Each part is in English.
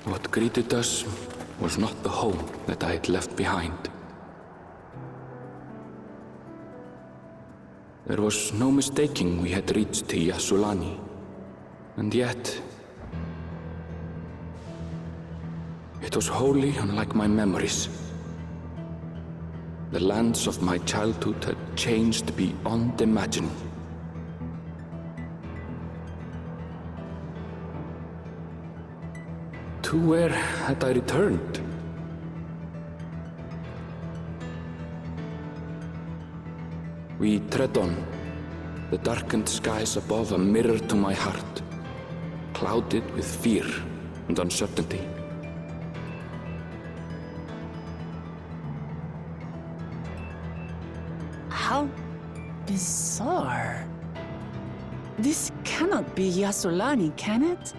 What greeted us was not the home that I had left behind. There was no mistaking we had reached Yassulani, and yet it was wholly unlike my memories. The lands of my childhood had changed beyond imagining. To where had I returned? We tread on, the darkened skies above a mirror to my heart, clouded with fear and uncertainty. How bizarre. This cannot be Yassulani, can it?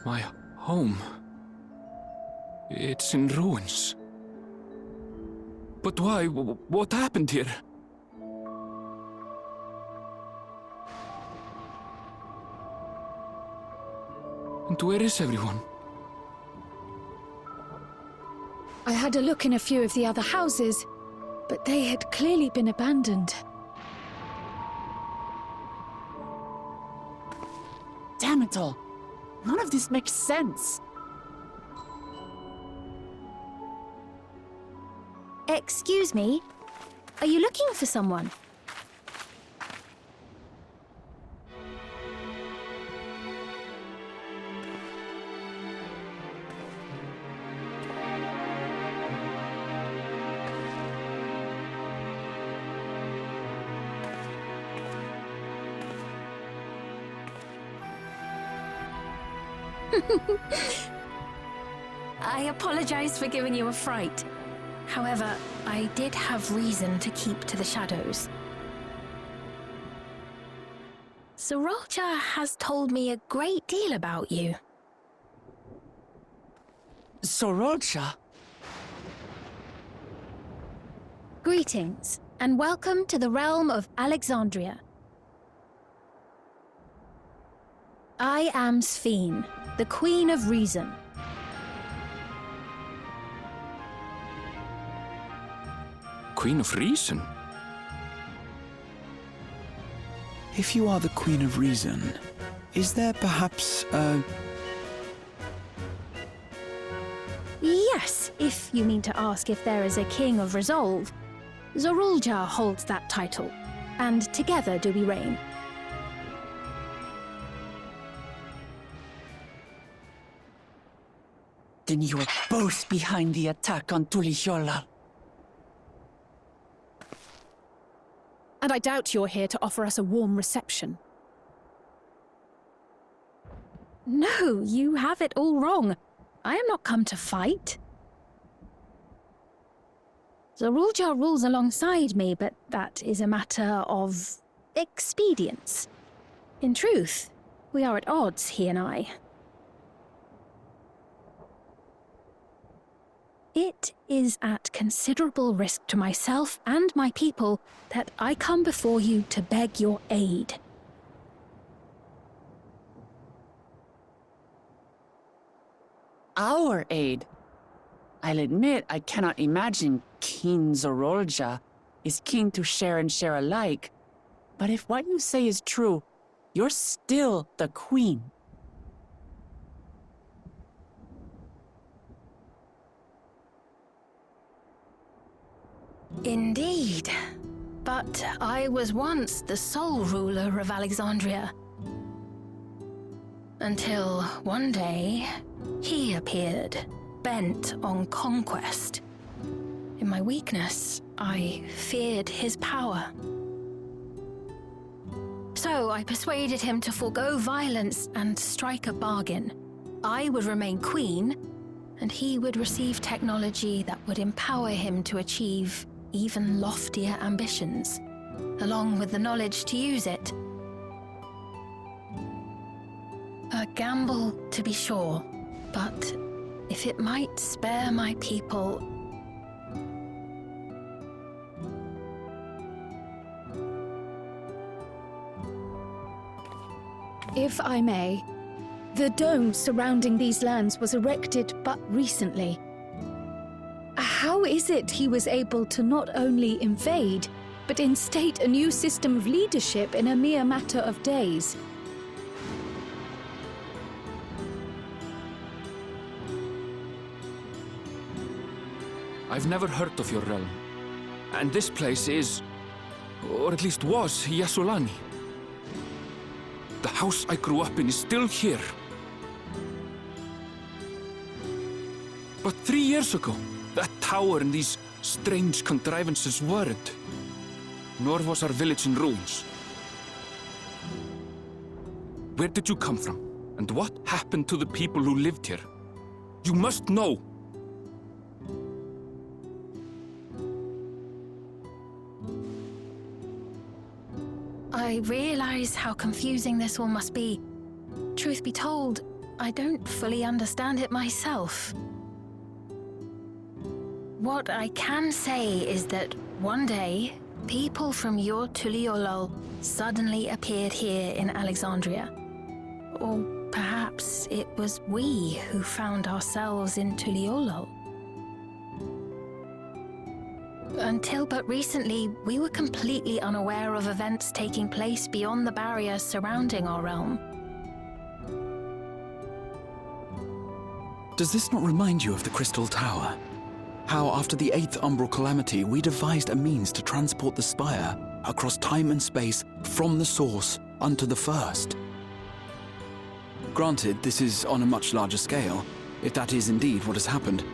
My home. It's in ruins. But why? What happened here? And where is everyone? I had a look in a few of the other houses, but they had clearly been abandoned. Damn it all! None of this makes sense. Excuse me? Are you looking for someone? I apologize for giving you a fright. However, I did have reason to keep to the shadows. Sorolcha has told me a great deal about you. Sorolcha? Greetings, and welcome to the realm of Alexandria. I am Sphene, the Queen of Reason. Queen of Reason? If you are the Queen of Reason, is there perhaps a... Yes, if you mean to ask if there is a King of Resolve. Zorulja holds that title, and together do we reign. Then you were both behind the attack on Tuliyola. And I doubt you're here to offer us a warm reception. No, you have it all wrong. I am not come to fight. Zorulja rules alongside me, but that is a matter of expedience. In truth, we are at odds, he and I. It is at considerable risk to myself and my people that I come before you to beg your aid. Our aid? I'll admit I cannot imagine King Zorolja is keen to share and share alike. But if what you say is true, you're still the Queen. Indeed. But I was once the sole ruler of Alexandria. Until one day, he appeared, bent on conquest. In my weakness, I feared his power. So I persuaded him to forego violence and strike a bargain. I would remain queen, and he would receive technology that would empower him to achieve even loftier ambitions, along with the knowledge to use it. A gamble, to be sure, but if it might spare my people... If I may, the dome surrounding these lands was erected but recently. How is it he was able to not only invade, but instate a new system of leadership in a mere matter of days? I've never heard of your realm. And this place is, or at least was, Yasulani. The house I grew up in is still here. But 3 years ago, that tower and these strange contrivances weren't. Nor was our village in ruins. Where did you come from? And what happened to the people who lived here? You must know! I realize how confusing this all must be. Truth be told, I don't fully understand it myself. What I can say is that one day, people from your Tuliolol suddenly appeared here in Alexandria. Or perhaps it was we who found ourselves in Tuliolol. Until but recently, we were completely unaware of events taking place beyond the barrier surrounding our realm. Does this not remind you of the Crystal Tower? How, after the 8th Umbral Calamity, we devised a means to transport the Spire across time and space from the source unto the First. Granted, this is on a much larger scale, if that is indeed what has happened.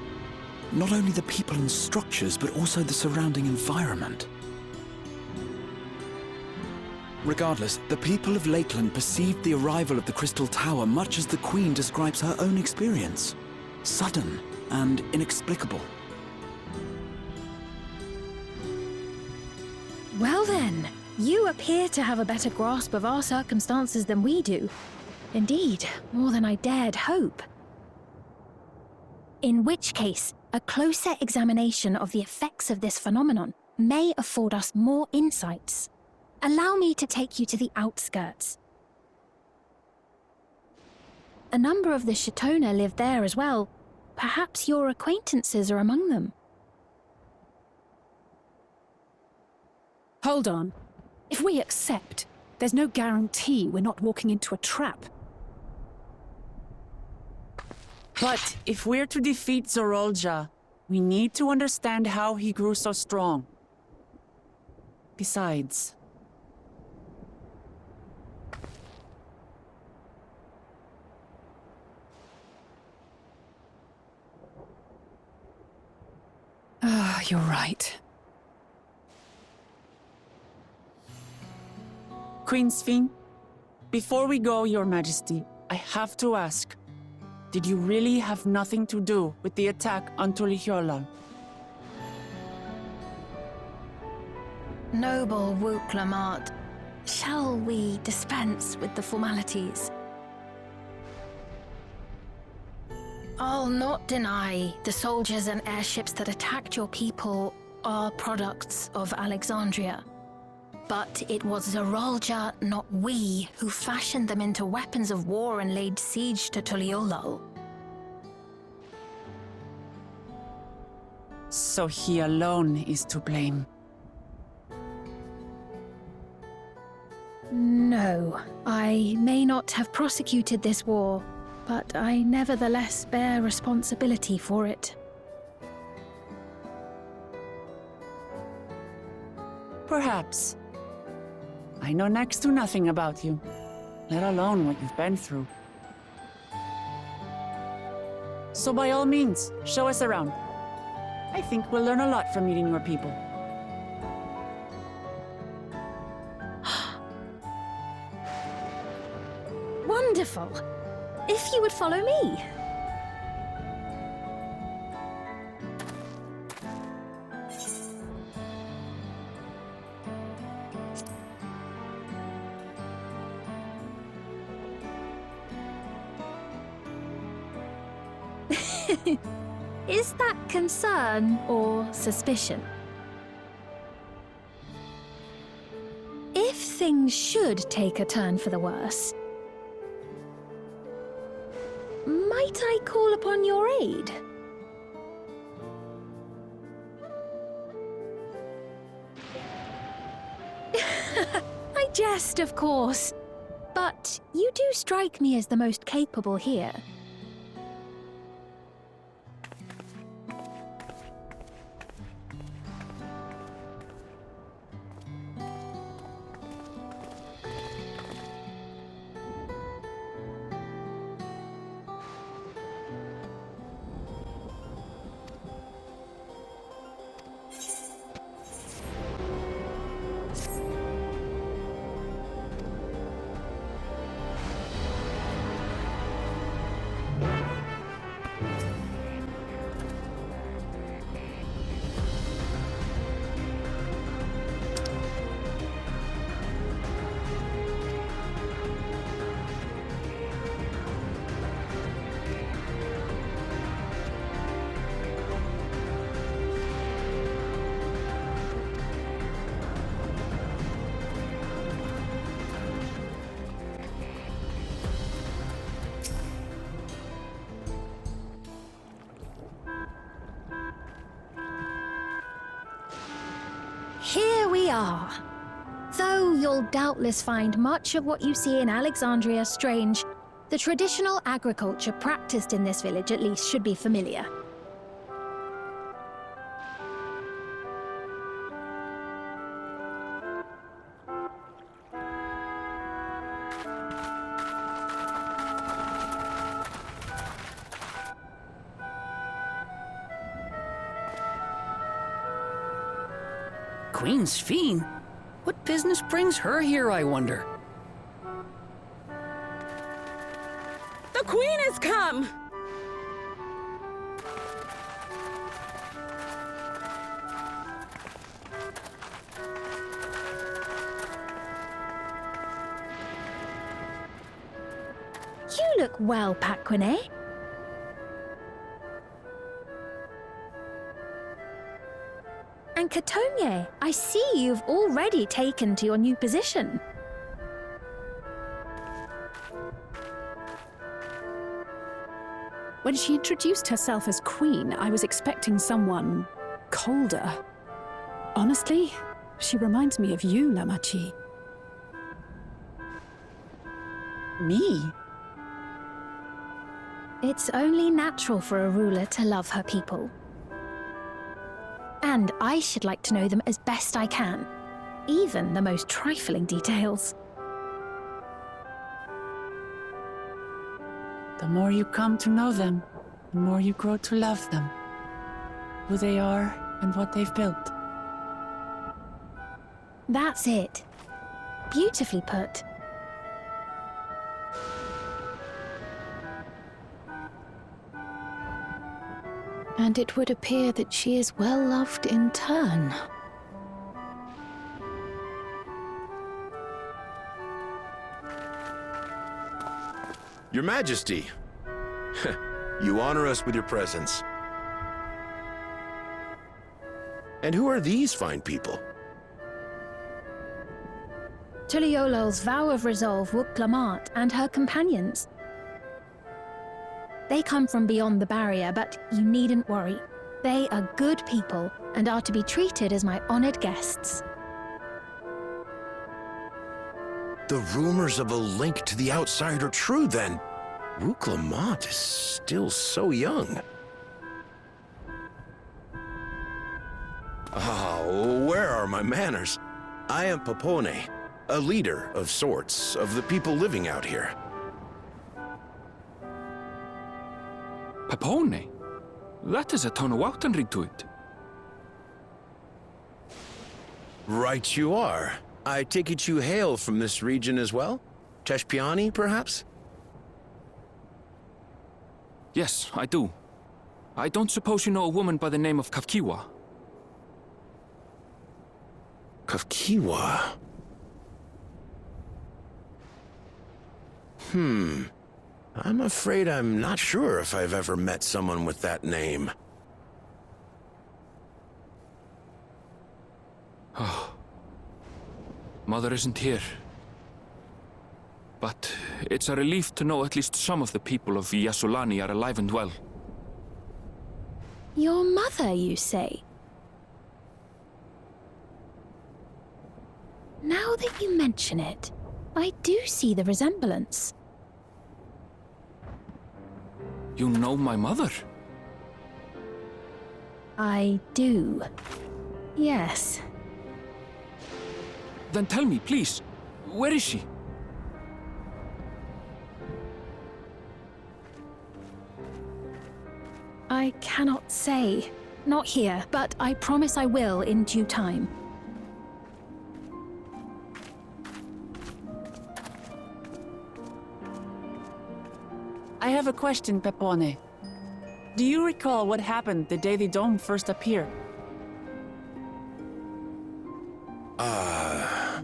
Not only the people and structures, but also the surrounding environment. Regardless, the people of Lakeland perceived the arrival of the Crystal Tower much as the Queen describes her own experience. Sudden and inexplicable. Well then, you appear to have a better grasp of our circumstances than we do. Indeed, more than I dared hope. In which case, a closer examination of the effects of this phenomenon may afford us more insights. Allow me to take you to the outskirts. A number of the Shatona live there as well. Perhaps your acquaintances are among them. Hold on. If we accept, there's no guarantee we're not walking into a trap. But if we're to defeat Zorolja, we need to understand how he grew so strong. Besides... You're right. Queen Sphene, before we go, Your Majesty, I have to ask, did you really have nothing to do with the attack on Tuliolol? Noble Wook Lamart, shall we dispense with the formalities? I'll not deny the soldiers and airships that attacked your people are products of Alexandria. But it was Zorolja, not we, who fashioned them into weapons of war and laid siege to Tuliolol. So he alone is to blame. No, I may not have prosecuted this war, but I nevertheless bear responsibility for it. Perhaps. I know next to nothing about you, let alone what you've been through. So by all means, show us around. I think we'll learn a lot from meeting your people. Wonderful! If you would follow me. Is that concern or suspicion? If things should take a turn for the worse, might I call upon your aid? I jest, of course. But you do strike me as the most capable here. we are. Though you'll doubtless find much of what you see in Alexandria strange, the traditional agriculture practiced in this village at least should be familiar. Queen Sphene? What business brings her here, I wonder? The Queen has come! You look well, Paquine. And Katonye, I see you've already taken to your new position. When she introduced herself as queen, I was expecting someone colder. Honestly, she reminds me of you, Lamachi. Me? It's only natural for a ruler to love her people. And I should like to know them as best I can, even the most trifling details. The more you come to know them, the more you grow to love them. Who they are and what they've built. That's it. Beautifully put. And it would appear that she is well loved in turn. Your Majesty, you honor us with your presence. And who are these fine people? Tuliolol's vow of resolve Wuk-Lamat and her companions. They come from beyond the barrier, but you needn't worry. They are good people and are to be treated as my honored guests. The rumors of a link to the outside are true, then. Wuk-Lamat is still so young. Where are my manners? I am Papone, a leader of sorts of the people living out here. Papone? That is a Tonawautanrig to it. Right you are. I take it you hail from this region as well? Teshpiani, perhaps? Yes, I do. I don't suppose you know a woman by the name of Kafkiwa? Kafkiwa? I'm afraid I'm not sure if I've ever met someone with that name. Mother isn't here. But it's a relief to know at least some of the people of Yasulani are alive and well. Your mother, you say? Now that you mention it, I do see the resemblance. You know my mother? I do. Yes. Then tell me, please, where is she? I cannot say. Not here, but I promise I will in due time. I have a question, Pepone. Do you recall what happened the day the dome first appeared?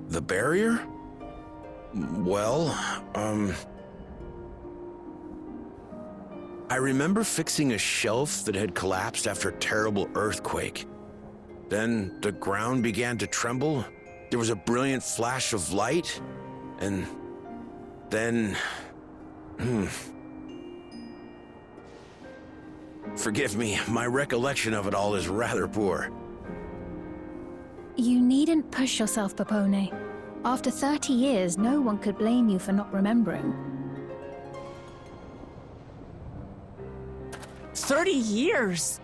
The barrier? Well, I remember fixing a shelf that had collapsed after a terrible earthquake. Then the ground began to tremble. There was a brilliant flash of light, and then... Forgive me, my recollection of it all is rather poor. You needn't push yourself, Popone. After 30 years, no one could blame you for not remembering. 30 years?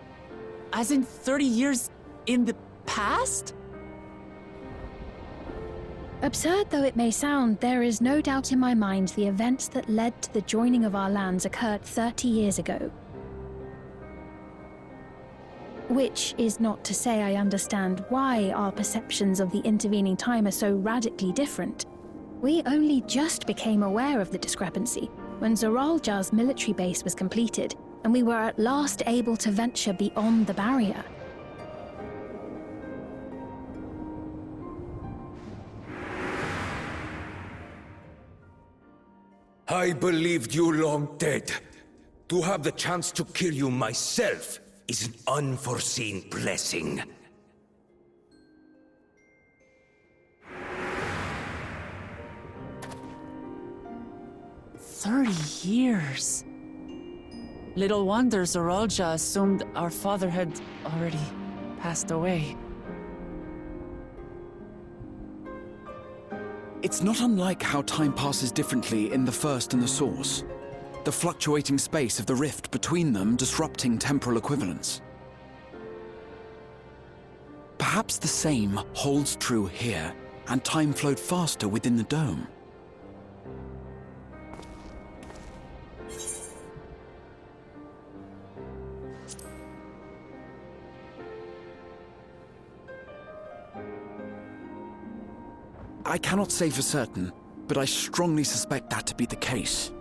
As in 30 years in the past? Absurd though it may sound, there is no doubt in my mind the events that led to the joining of our lands occurred 30 years ago. Which is not to say I understand why our perceptions of the intervening time are so radically different. We only just became aware of the discrepancy when Zoralja's military base was completed, and we were at last able to venture beyond the barrier. I believed you long dead. To have the chance to kill you myself is an unforeseen blessing. Years. Little wonder Zoralja assumed our father had already passed away. It's not unlike how time passes differently in the First and the Source. The fluctuating space of the rift between them disrupting temporal equivalence. Perhaps the same holds true here, and time flowed faster within the dome. I cannot say for certain, but I strongly suspect that to be the case.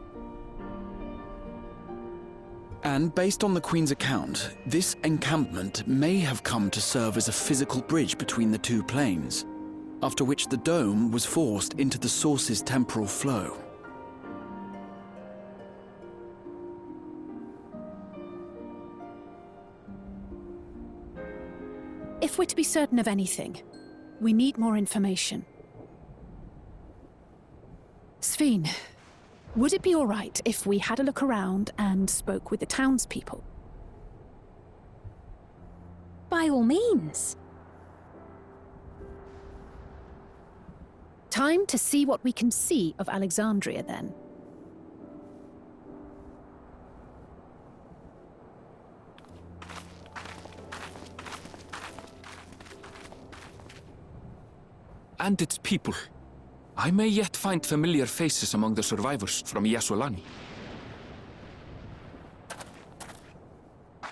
And based on the Queen's account, this encampment may have come to serve as a physical bridge between the two planes, after which the dome was forced into the Source's temporal flow. If we're to be certain of anything, we need more information. Sveen, would it be all right if we had a look around and spoke with the townspeople? By all means. Time to see what we can see of Alexandria, then. And its people. I may yet find familiar faces among the survivors from Yasolani.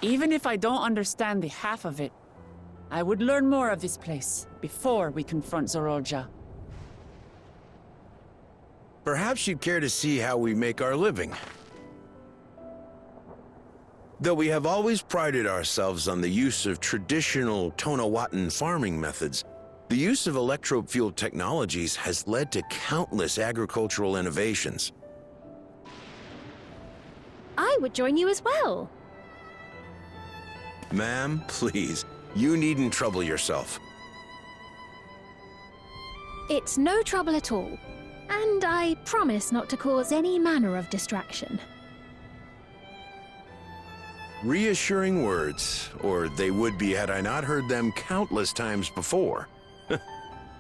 Even if I don't understand the half of it, I would learn more of this place before we confront Zoralja. Perhaps you'd care to see how we make our living. Though we have always prided ourselves on the use of traditional Tonawatan farming methods, the use of electro-fueled technologies has led to countless agricultural innovations. I would join you as well. Ma'am, please, you needn't trouble yourself. It's no trouble at all, and I promise not to cause any manner of distraction. Reassuring words, or they would be had I not heard them countless times before.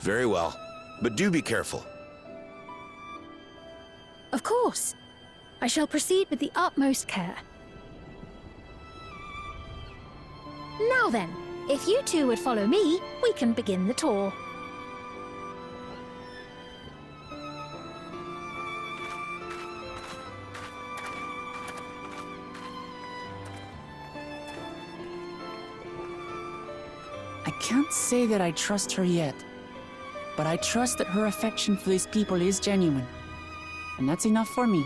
Very well, but do be careful. Of course. I shall proceed with the utmost care. Now then, if you two would follow me, we can begin the tour. I can't say that I trust her yet, but I trust that her affection for these people is genuine. And that's enough for me.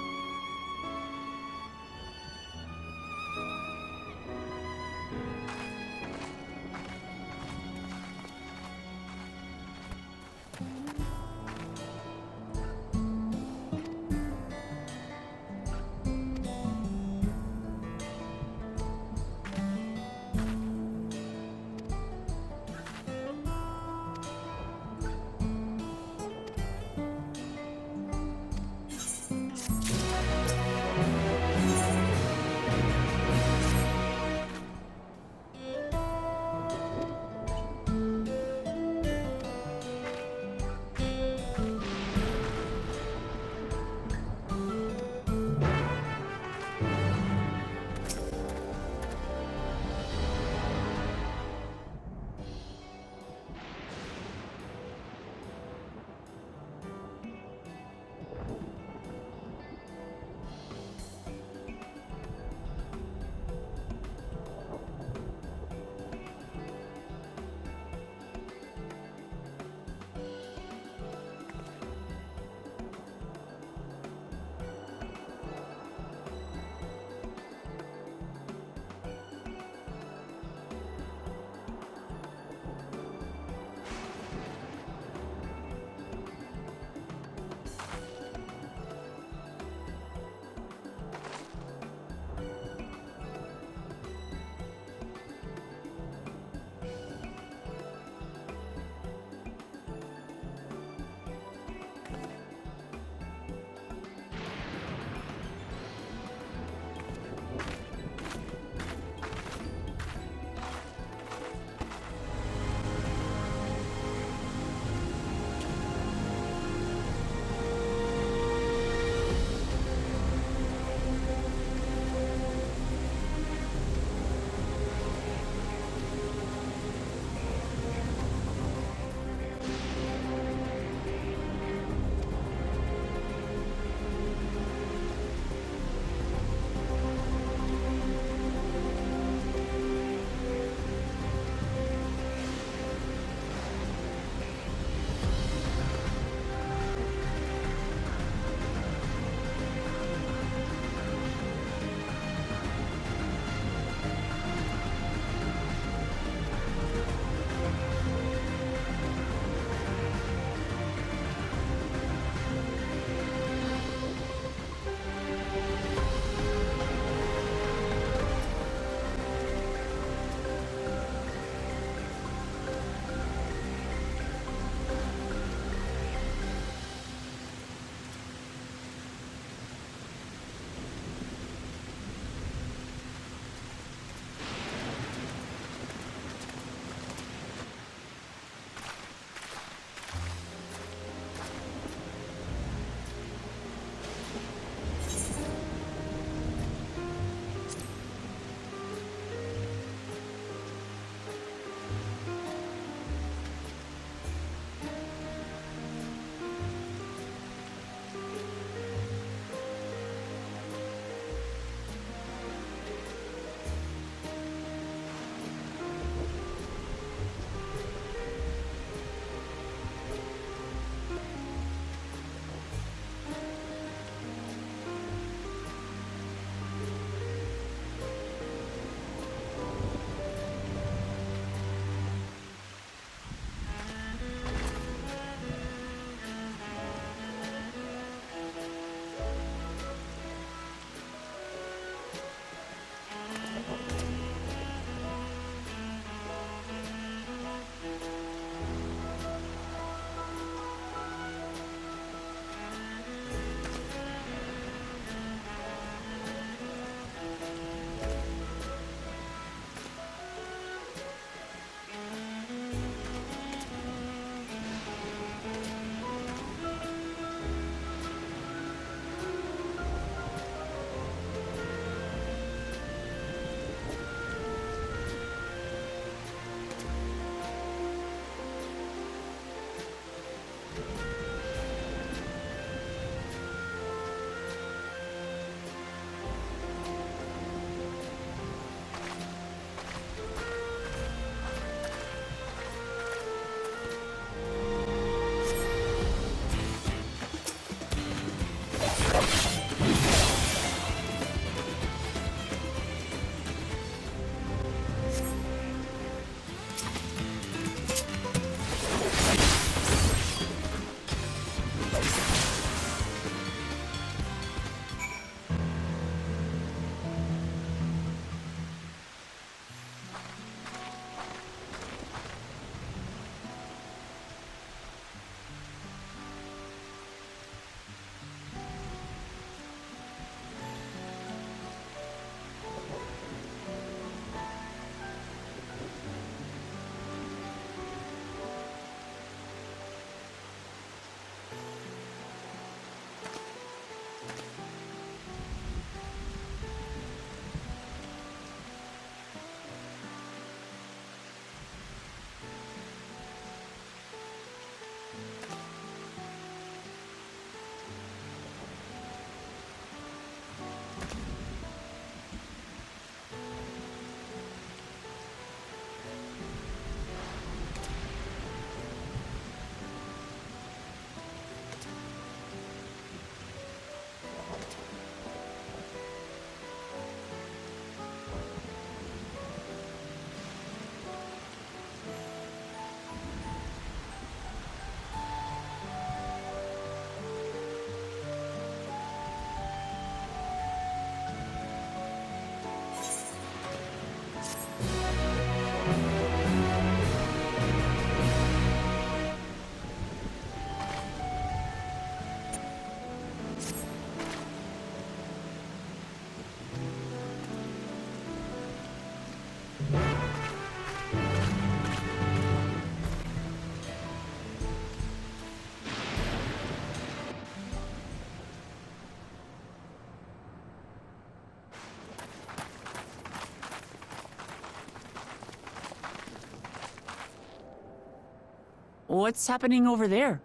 What's happening over there?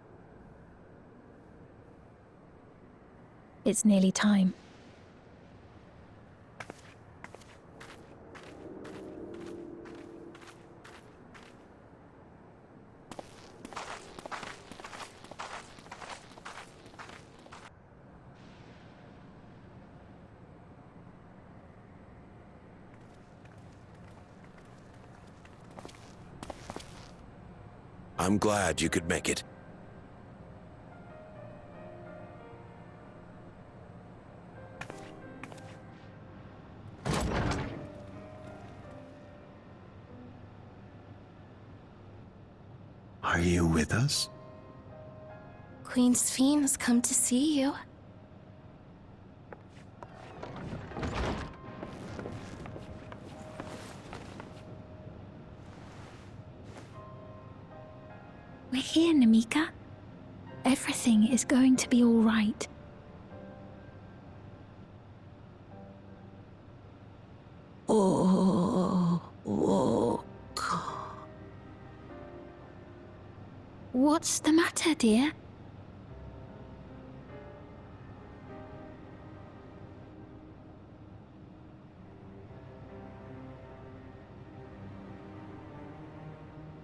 It's nearly time. I'm glad you could make it. Are you with us? Queen Sphene has come to see you. We're here, Namika. Everything is going to be all right. What's the matter, dear?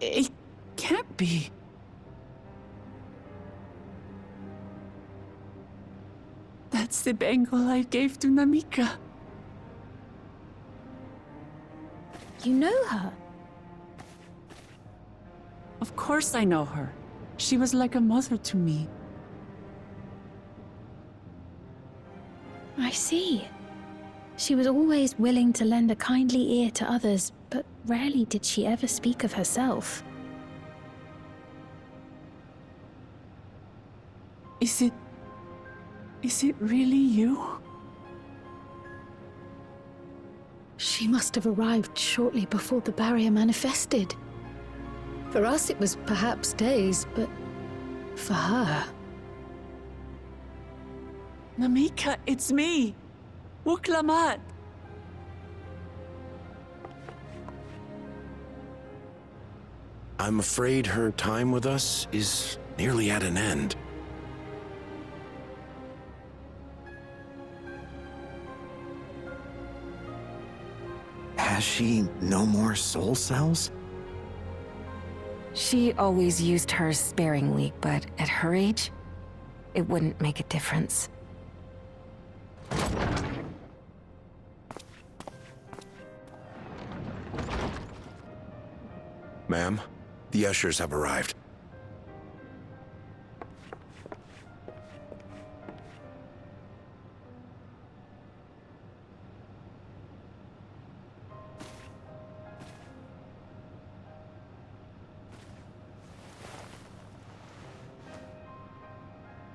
It can't be. That's the bangle I gave to Namika. You know her? Of course I know her. She was like a mother to me. I see. She was always willing to lend a kindly ear to others, but rarely did she ever speak of herself. Is it really you? She must have arrived shortly before the barrier manifested. For us, it was perhaps days, but for her... Namika, it's me! Wuklamat! I'm afraid her time with us is nearly at an end. Has she no more soul cells? She always used hers sparingly, but at her age, it wouldn't make a difference. Ma'am, the ushers have arrived.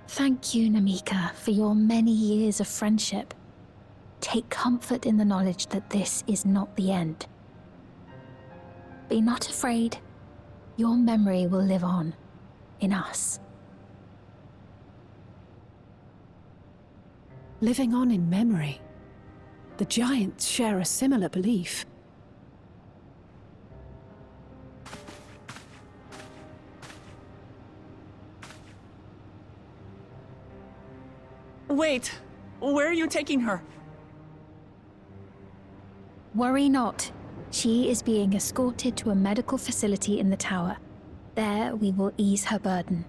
Thank you, Namika, for your many years of friendship. Take comfort in the knowledge that this is not the end. Be not afraid. Your memory will live on, in us. Living on in memory. The giants share a similar belief. Wait! Where are you taking her? Worry not. She is being escorted to a medical facility in the tower. There we will ease her burden.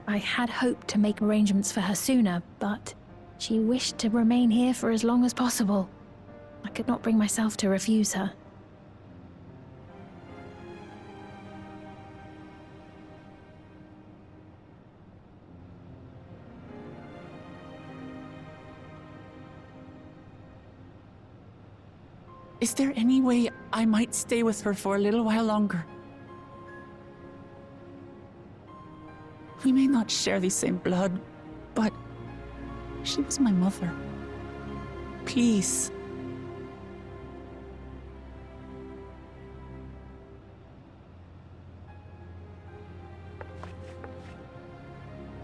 I had hoped to make arrangements for her sooner, but she wished to remain here for as long as possible. I could not bring myself to refuse her. Is there any way I might stay with her for a little while longer? We may not share the same blood, but she was my mother. Please.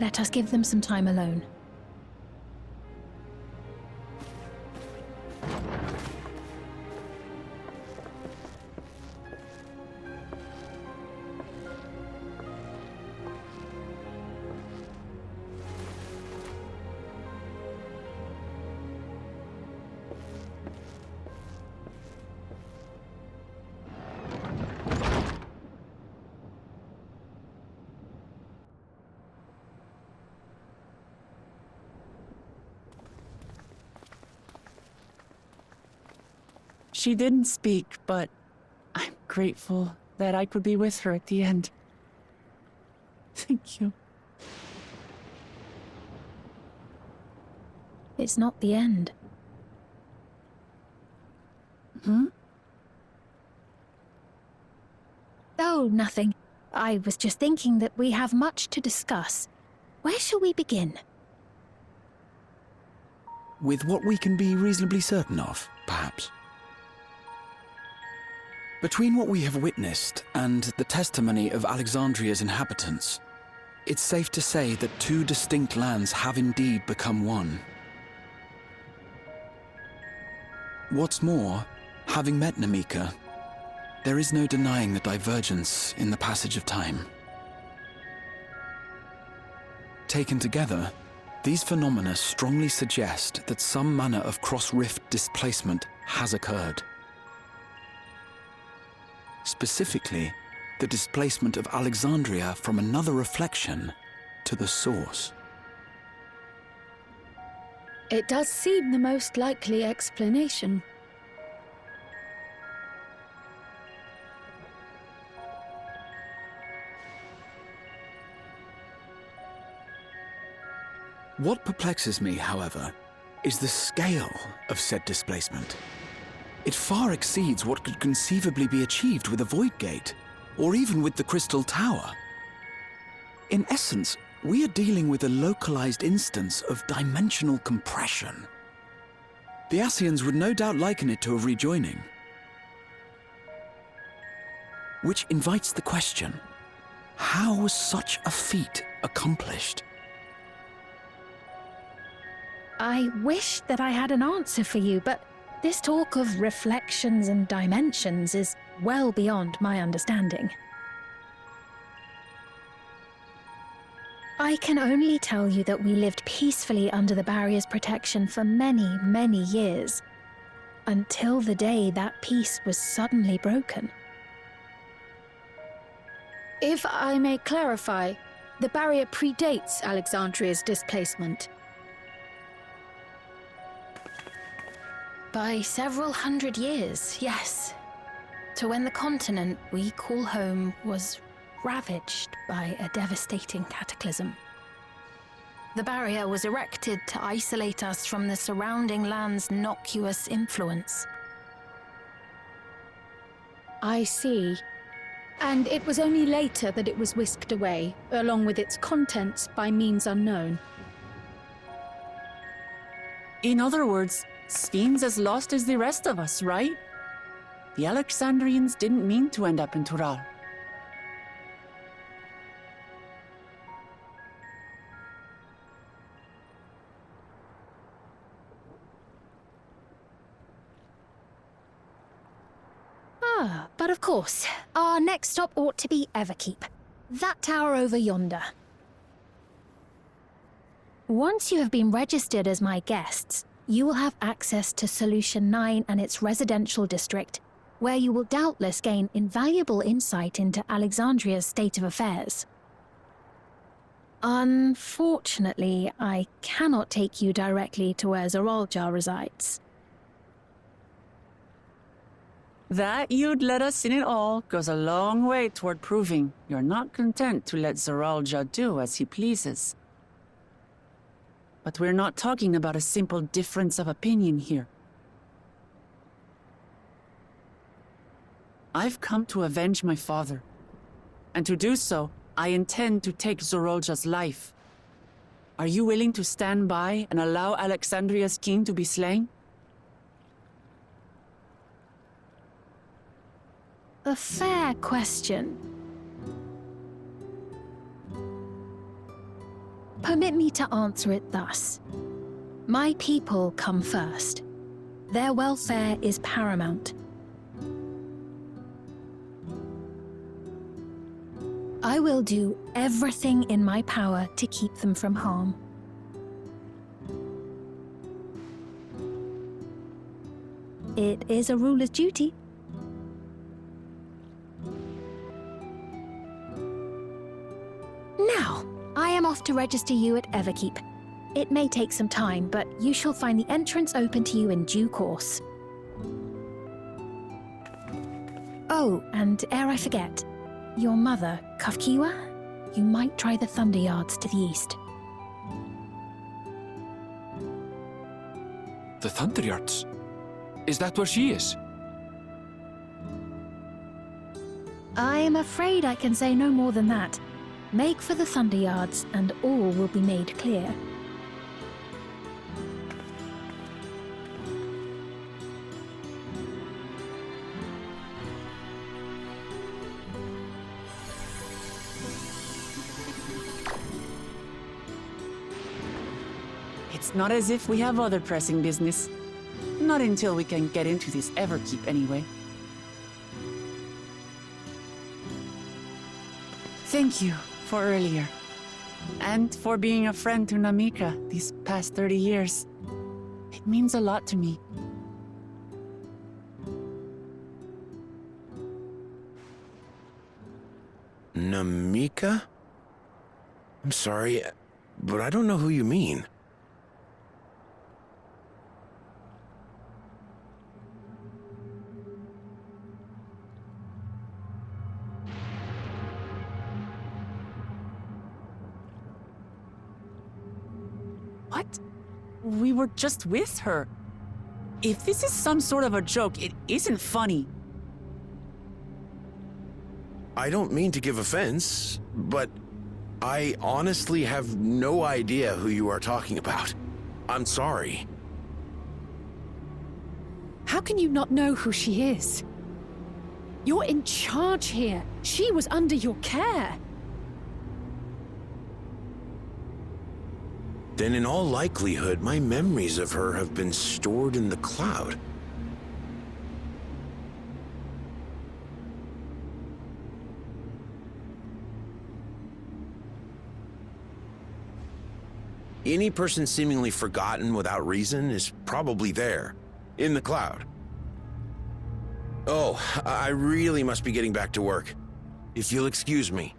Let us give them some time alone. She didn't speak, but I'm grateful that I could be with her at the end. Thank you. It's not the end. Hmm? Oh, nothing. I was just thinking that we have much to discuss. Where shall we begin? With what we can be reasonably certain of, perhaps. Between what we have witnessed and the testimony of Alexandria's inhabitants, it's safe to say that two distinct lands have indeed become one. What's more, having met Namika, there is no denying the divergence in the passage of time. Taken together, these phenomena strongly suggest that some manner of cross-rift displacement has occurred. Specifically, the displacement of Alexandria from another reflection to the source. It does seem the most likely explanation. What perplexes me, however, is the scale of said displacement. It far exceeds what could conceivably be achieved with a Void Gate, or even with the Crystal Tower. In essence, we are dealing with a localized instance of dimensional compression. The Ascians would no doubt liken it to a rejoining. Which invites the question, how was such a feat accomplished? I wish that I had an answer for you, but this talk of reflections and dimensions is well beyond my understanding. I can only tell you that we lived peacefully under the barrier's protection for many, many years, until the day that peace was suddenly broken. If I may clarify, the barrier predates Alexandria's displacement. By several hundred years, yes. To when the continent we call home was ravaged by a devastating cataclysm. The barrier was erected to isolate us from the surrounding land's noxious influence. I see. And it was only later that it was whisked away, along with its contents, by means unknown. In other words, Sphyn's as lost as the rest of us, right? The Alexandrians didn't mean to end up in Tural. But of course, our next stop ought to be Everkeep. That tower over yonder. Once you have been registered as my guests, you will have access to Solution 9 and its residential district, where you will doubtless gain invaluable insight into Alexandria's state of affairs. Unfortunately, I cannot take you directly to where Zoralja resides. That you'd let us in at all goes a long way toward proving you're not content to let Zoralja do as he pleases. But we're not talking about a simple difference of opinion here. I've come to avenge my father. And to do so, I intend to take Zoralja's life. Are you willing to stand by and allow Alexandria's king to be slain? A fair question. Permit me to answer it thus. My people come first. Their welfare is paramount. I will do everything in my power to keep them from harm. It is a ruler's duty. Now, I am off to register you at Everkeep. It may take some time, but you shall find the entrance open to you in due course. Oh, and ere I forget, your mother, Kafkiwa, you might try the Thunder Yards to the east. The Thunder Yards? Is that where she is? I'm afraid I can say no more than that. Make for the Thunder Yards, and all will be made clear. It's not as if we have other pressing business. Not until we can get into this Everkeep, anyway. Thank you for earlier. And for being a friend to Namika these past 30 years. It means a lot to me. Namika? I'm sorry, but I don't know who you mean. What? We were just with her. If this is some sort of a joke, it isn't funny. I don't mean to give offense, but I honestly have no idea who you are talking about. I'm sorry. How can you not know who she is? You're in charge here. She was under your care. Then in all likelihood, my memories of her have been stored in the cloud. Any person seemingly forgotten without reason is probably there, in the cloud. Oh, I really must be getting back to work. If you'll excuse me.